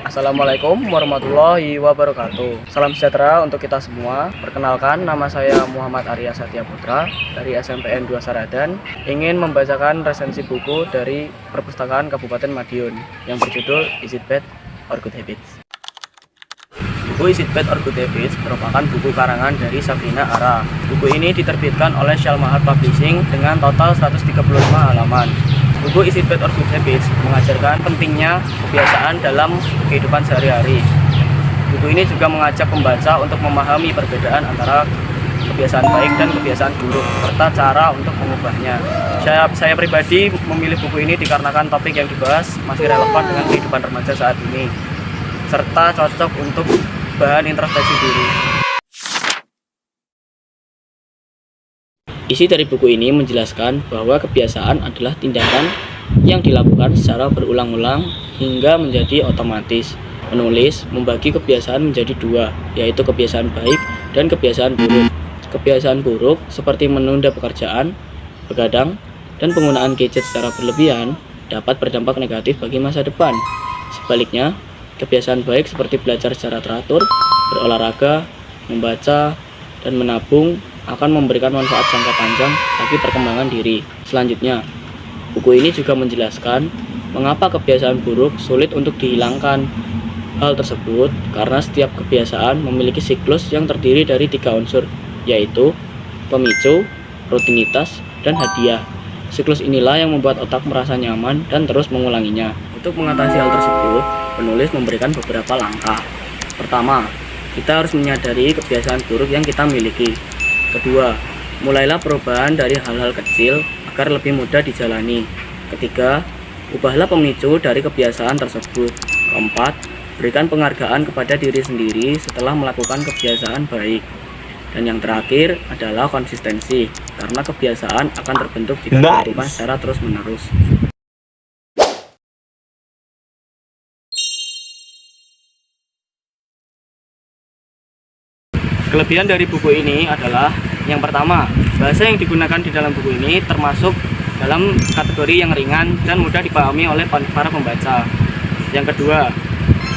Assalamualaikum warahmatullahi wabarakatuh. Salam sejahtera untuk kita semua. Perkenalkan, nama saya Muhammad Arya Satya Putra dari SMPN 2 Saradan. Ingin membacakan resensi buku dari Perpustakaan Kabupaten Madiun yang berjudul Is It Bad or Good Habits. Buku Is It Bad or Good Habits merupakan buku karangan dari Sabrina Ara. Buku ini diterbitkan oleh Syalmahal Publishing dengan total 135 halaman. Buku Is It Bad or Good Habits mengajarkan pentingnya kebiasaan dalam kehidupan sehari-hari. Buku ini juga mengajak pembaca untuk memahami perbedaan antara kebiasaan baik dan kebiasaan buruk, serta cara untuk mengubahnya. Saya pribadi memilih buku ini dikarenakan topik yang dibahas masih relevan dengan kehidupan remaja saat ini, serta cocok untuk bahan introspeksi diri. Isi dari buku ini menjelaskan bahwa kebiasaan adalah tindakan yang dilakukan secara berulang-ulang hingga menjadi otomatis. Penulis membagi kebiasaan menjadi dua, yaitu kebiasaan baik dan kebiasaan buruk. Kebiasaan buruk seperti menunda pekerjaan, begadang, dan penggunaan gadget secara berlebihan dapat berdampak negatif bagi masa depan. Sebaliknya, kebiasaan baik seperti belajar secara teratur, berolahraga, membaca, dan menabung akan memberikan manfaat jangka panjang bagi perkembangan diri. Selanjutnya, buku ini juga menjelaskan mengapa kebiasaan buruk sulit untuk dihilangkan. Hal tersebut karena setiap kebiasaan memiliki siklus yang terdiri dari 3 unsur, yaitu pemicu, rutinitas, dan hadiah. Siklus inilah yang membuat otak merasa nyaman dan terus mengulanginya. Untuk mengatasi hal tersebut, penulis memberikan beberapa langkah. Pertama, kita harus menyadari kebiasaan buruk yang kita miliki. Kedua, mulailah perubahan dari hal-hal kecil agar lebih mudah dijalani. Ketiga, ubahlah pemicu dari kebiasaan tersebut. Keempat, berikan penghargaan kepada diri sendiri setelah melakukan kebiasaan baik. Dan yang terakhir adalah konsistensi, karena kebiasaan akan terbentuk jika dilakukan secara terus-menerus. Kelebihan dari buku ini adalah yang pertama, bahasa yang digunakan di dalam buku ini termasuk dalam kategori yang ringan dan mudah dipahami oleh para pembaca. Yang kedua,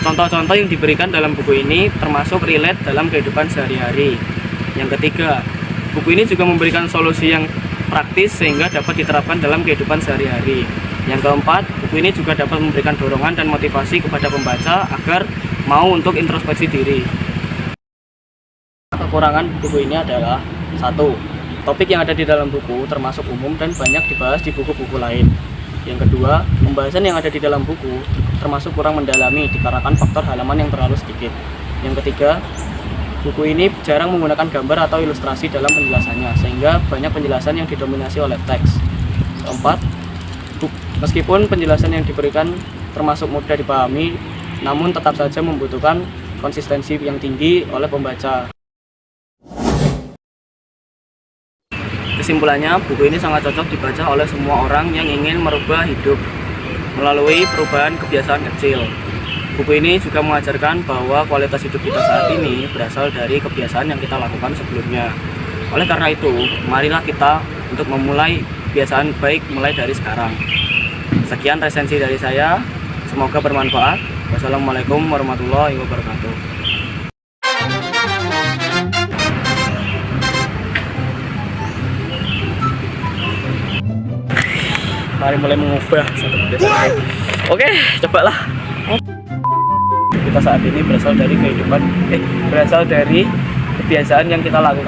contoh-contoh yang diberikan dalam buku ini termasuk relate dalam kehidupan sehari-hari. Yang ketiga, buku ini juga memberikan solusi yang praktis sehingga dapat diterapkan dalam kehidupan sehari-hari. Yang keempat, buku ini juga dapat memberikan dorongan dan motivasi kepada pembaca agar mau untuk introspeksi diri. Kekurangan buku ini adalah 1. Topik yang ada di dalam buku termasuk umum dan banyak dibahas di buku-buku lain. Yang kedua, pembahasan yang ada di dalam buku termasuk kurang mendalami dikarenakan faktor halaman yang terlalu sedikit. Yang ketiga, buku ini jarang menggunakan gambar atau ilustrasi dalam penjelasannya, sehingga banyak penjelasan yang didominasi oleh teks. Keempat, meskipun penjelasan yang diberikan termasuk mudah dipahami, namun tetap saja membutuhkan konsistensi yang tinggi oleh pembaca. Kesimpulannya, buku ini sangat cocok dibaca oleh semua orang yang ingin merubah hidup melalui perubahan kebiasaan kecil. Buku ini juga mengajarkan bahwa kualitas hidup kita saat ini berasal dari kebiasaan yang kita lakukan sebelumnya. Oleh karena itu, marilah kita untuk memulai kebiasaan baik mulai dari sekarang. Sekian resensi dari saya, semoga bermanfaat. Wassalamualaikum warahmatullahi wabarakatuh. Mari mulai mengubah satu kebiasaan. Oke, cobalah. Kita saat ini berasal dari kebiasaan yang kita lakukan.